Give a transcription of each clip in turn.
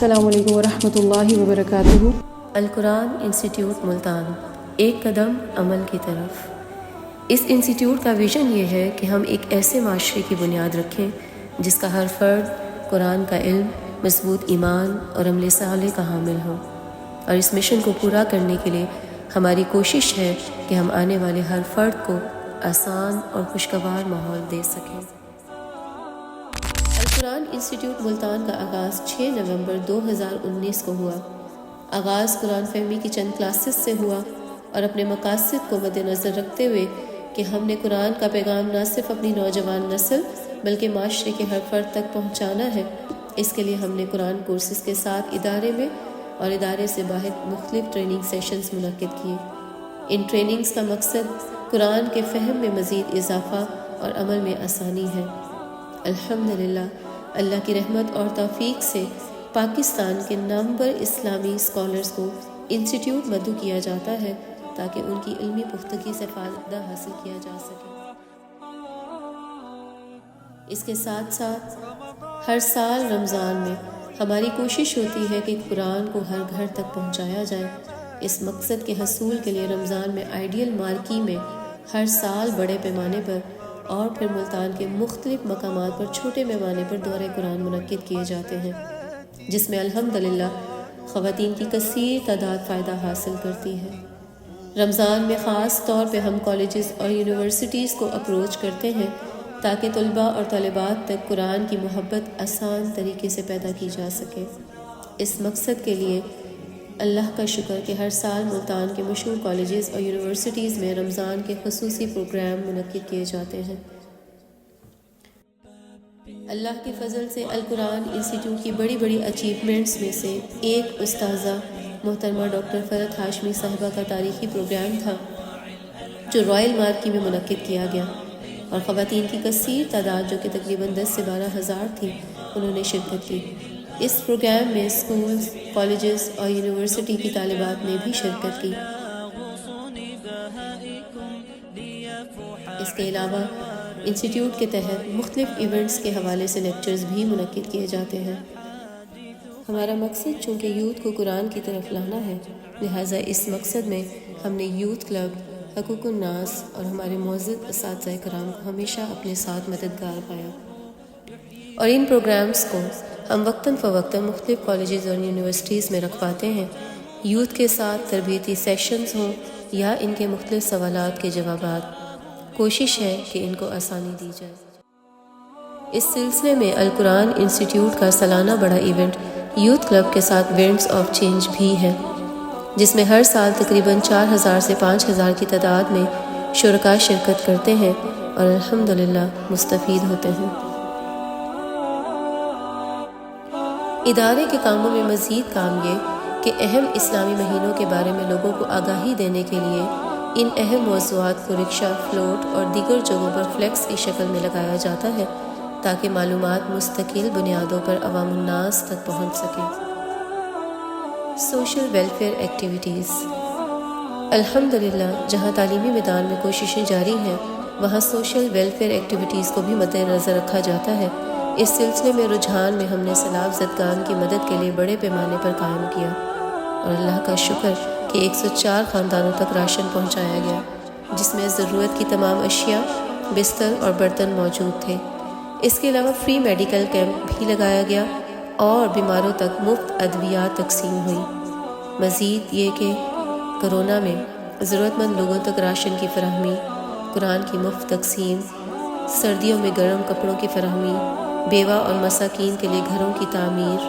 السلام علیکم ورحمۃ اللہ وبرکاتہ۔ القرآن انسٹیٹیوٹ ملتان، ایک قدم عمل کی طرف۔ اس انسٹیٹیوٹ کا ویژن یہ ہے کہ ہم ایک ایسے معاشرے کی بنیاد رکھیں جس کا ہر فرد قرآن کا علم، مضبوط ایمان اور عمل صالح کا حامل ہو، اور اس مشن کو پورا کرنے کے لیے ہماری کوشش ہے کہ ہم آنے والے ہر فرد کو آسان اور خوشگوار ماحول دے سکیں۔ القرآن انسٹیٹیوٹ ملتان کا آغاز 6 نومبر 2019 کو ہوا۔ آغاز قرآن فہمی کی چند کلاسز سے ہوا اور اپنے مقاصد کو مد نظر رکھتے ہوئے کہ ہم نے قرآن کا پیغام نہ صرف اپنی نوجوان نسل بلکہ معاشرے کے ہر فرد تک پہنچانا ہے، اس کے لیے ہم نے قرآن کورسز کے ساتھ ادارے میں اور ادارے سے باہر مختلف ٹریننگ سیشنز منعقد کیے۔ ان ٹریننگز کا مقصد قرآن کے فہم میں مزید اضافہ اور عمل میں آسانی ہے۔ الحمدللہ، اللہ کی رحمت اور توفیق سے پاکستان کے نامور اسلامی اسکالرز کو انسٹیٹیوٹ مدعو کیا جاتا ہے تاکہ ان کی علمی پختگی سے فائدہ حاصل کیا جا سکے۔ اس کے ساتھ ساتھ ہر سال رمضان میں ہماری کوشش ہوتی ہے کہ قرآن کو ہر گھر تک پہنچایا جائے۔ اس مقصد کے حصول کے لیے رمضان میں آئیڈیل مارکی میں ہر سال بڑے پیمانے پر اور پھر ملتان کے مختلف مقامات پر چھوٹے پیمانے پر دورہ قرآن منعقد کیے جاتے ہیں، جس میں الحمدللہ خواتین کی کثیر تعداد فائدہ حاصل کرتی ہے۔ رمضان میں خاص طور پہ ہم کالجز اور یونیورسٹیز کو اپروچ کرتے ہیں تاکہ طلباء اور طالبات تک قرآن کی محبت آسان طریقے سے پیدا کی جا سکے۔ اس مقصد کے لیے اللہ کا شکر کہ ہر سال ملتان کے مشہور کالجز اور یونیورسٹیز میں رمضان کے خصوصی پروگرام منعقد کیے جاتے ہیں۔ اللہ کے فضل سے القرآن انسٹیٹیوٹ کی بڑی بڑی اچیومنٹس میں سے ایک استاذہ محترمہ ڈاکٹر فرحت ہاشمی صاحبہ کا تاریخی پروگرام تھا جو رائل مارکی میں منعقد کیا گیا، اور خواتین کی کثیر تعداد جو کہ تقریباً 10 سے 12 ہزار تھی، انہوں نے شرکت کی۔ اس پروگرام میں اسکولز، کالجز اور یونیورسٹی کی طالبات نے بھی شرکت کی۔ اس کے علاوہ انسٹیٹیوٹ کے تحت مختلف ایونٹس کے حوالے سے لیکچرز بھی منعقد کیے جاتے ہیں۔ ہمارا مقصد چونکہ یوتھ کو قرآن کی طرف لانا ہے، لہٰذا اس مقصد میں ہم نے یوتھ کلب، حقوق الناس اور ہمارے معزز اساتذہ کرام کو ہمیشہ اپنے ساتھ مددگار پایا، اور ان پروگرامز کو ہم وقتاً فوقتاً مختلف کالجز اور یونیورسٹیز میں رکھواتے ہیں۔ یوتھ کے ساتھ تربیتی سیشنز ہوں یا ان کے مختلف سوالات کے جوابات، کوشش ہے کہ ان کو آسانی دی جائے۔ اس سلسلے میں القرآن انسٹیٹیوٹ کا سالانہ بڑا ایونٹ یوتھ کلب کے ساتھ ونڈز آف چینج بھی ہے، جس میں ہر سال تقریباً 4000 سے 5000 کی تعداد میں شرکاء شرکت کرتے ہیں اور الحمدللہ مستفید ہوتے ہیں۔ ادارے کے کاموں میں مزید کام یہ کہ اہم اسلامی مہینوں کے بارے میں لوگوں کو آگاہی دینے کے لیے ان اہم موضوعات کو رکشہ، فلوٹ اور دیگر جگہوں پر فلیکس کی شکل میں لگایا جاتا ہے تاکہ معلومات مستقل بنیادوں پر عوام الناس تک پہنچ سکے۔ Social welfare activities. الحمدللہ جہاں تعلیمی میدان میں کوششیں جاری ہیں، وہاں سوشل ویلفیئر ایکٹیویٹیز کو بھی مد نظر رکھا جاتا ہے۔ اس سلسلے میں رجحان میں ہم نے سیلاب زدگان کی مدد کے لیے بڑے پیمانے پر قائم کیا، اور اللہ کا شکر کہ 104 خاندانوں تک راشن پہنچایا گیا، جس میں ضرورت کی تمام اشیاء، بستر اور برتن موجود تھے۔ اس کے علاوہ فری میڈیکل کیمپ بھی لگایا گیا اور بیماروں تک مفت ادویات تقسیم ہوئی۔ مزید یہ کہ کرونا میں ضرورت مند لوگوں تک راشن کی فراہمی، قرآن کی مفت تقسیم، سردیوں میں گرم کپڑوں کی فراہمی، بیوہ اور مساکین کے لیے گھروں کی تعمیر،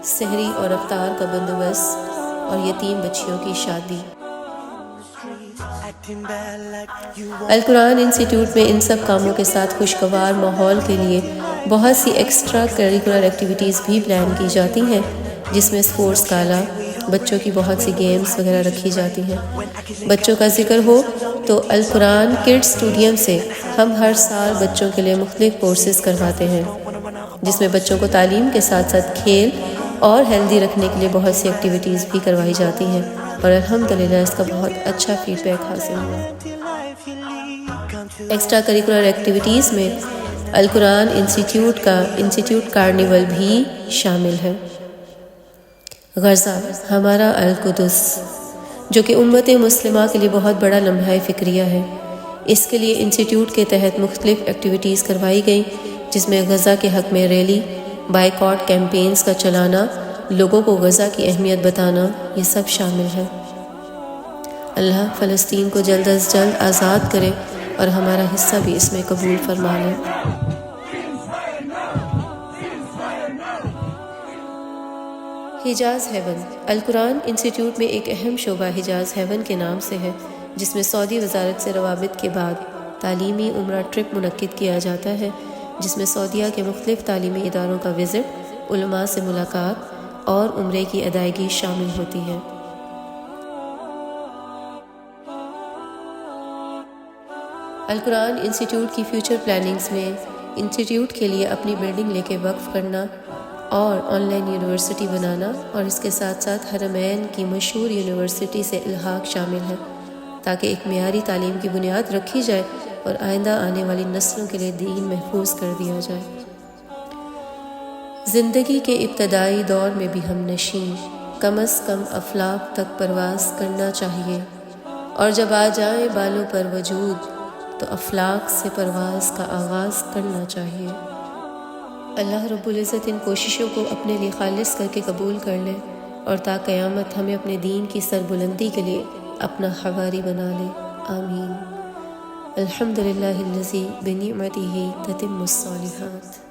سحری اور افطار کا بندوبست اور یتیم بچیوں کی شادی۔ القرآن انسٹیٹیوٹ میں ان سب کاموں کے ساتھ خوشگوار ماحول کے لیے بہت سی ایکسٹرا کریکولر ایکٹیویٹیز بھی پلان کی جاتی ہیں، جس میں سپورٹس گالا، بچوں کی بہت سی گیمز وغیرہ رکھی جاتی ہیں۔ بچوں کا ذکر ہو تو القرآن کڈس اسٹوڈیم سے ہم ہر سال بچوں کے لیے مختلف کورسز کرواتے ہیں، جس میں بچوں کو تعلیم کے ساتھ ساتھ کھیل اور ہیلدی رکھنے کے لیے بہت سی ایکٹیویٹیز بھی کروائی جاتی ہیں، اور الحمدللہ اس کا بہت اچھا فیڈ بیک حاصل ہوا۔ ایکسٹرا کریکولر ایکٹیویٹیز میں القرآن انسٹیٹیوٹ کا انسٹیٹیوٹ کارنیول بھی شامل ہے۔ غزہ ہمارا القدس، جو کہ امت مسلمہ کے لیے بہت بڑا لمحہ فکریہ ہے۔ اس کے لیے انسٹیٹیوٹ کے تحت مختلف ایکٹیویٹیز کروائی گئیں، جس میں غزہ کے حق میں ریلی، بائیکاٹ کیمپینز کا چلانا، لوگوں کو غزہ کی اہمیت بتانا، یہ سب شامل ہے۔ اللہ فلسطین کو جلد از جلد آزاد کرے اور ہمارا حصہ بھی اس میں قبول فرما لے۔ حجاز ہیون۔ القرآن انسٹیٹیوٹ میں ایک اہم شعبہ حجاز ہیون کے نام سے ہے، جس میں سعودی وزارت سے روابط کے بعد تعلیمی عمرہ ٹرپ منعقد کیا جاتا ہے، جس میں سعودیہ کے مختلف تعلیمی اداروں کا وزٹ، علماء سے ملاقات اور عمرے کی ادائیگی شامل ہوتی ہے۔ القرآن انسٹیٹیوٹ کی فیوچر پلاننگز میں انسٹیٹیوٹ کے لیے اپنی بلڈنگ لے کے وقف کرنا اور آن لائن یونیورسٹی بنانا، اور اس کے ساتھ ساتھ حرمین کی مشہور یونیورسٹی سے الحاق شامل ہے، تاکہ ایک معیاری تعلیم کی بنیاد رکھی جائے اور آئندہ آنے والی نسلوں کے لیے دین محفوظ کر دیا جائے۔ زندگی کے ابتدائی دور میں بھی ہم نشین، کم از کم افلاک تک پرواز کرنا چاہیے، اور جب آ جائیں بالوں پر وجود تو افلاک سے پرواز کا آغاز کرنا چاہیے۔ اللہ رب العزت ان کوششوں کو اپنے لیے خالص کر کے قبول کر لے، اور تا قیامت ہمیں اپنے دین کی سربلندی کے لیے اپنا حواری بنا لے، آمین۔ الحمدللہ الذی بنعمتہ تتم الصالحات۔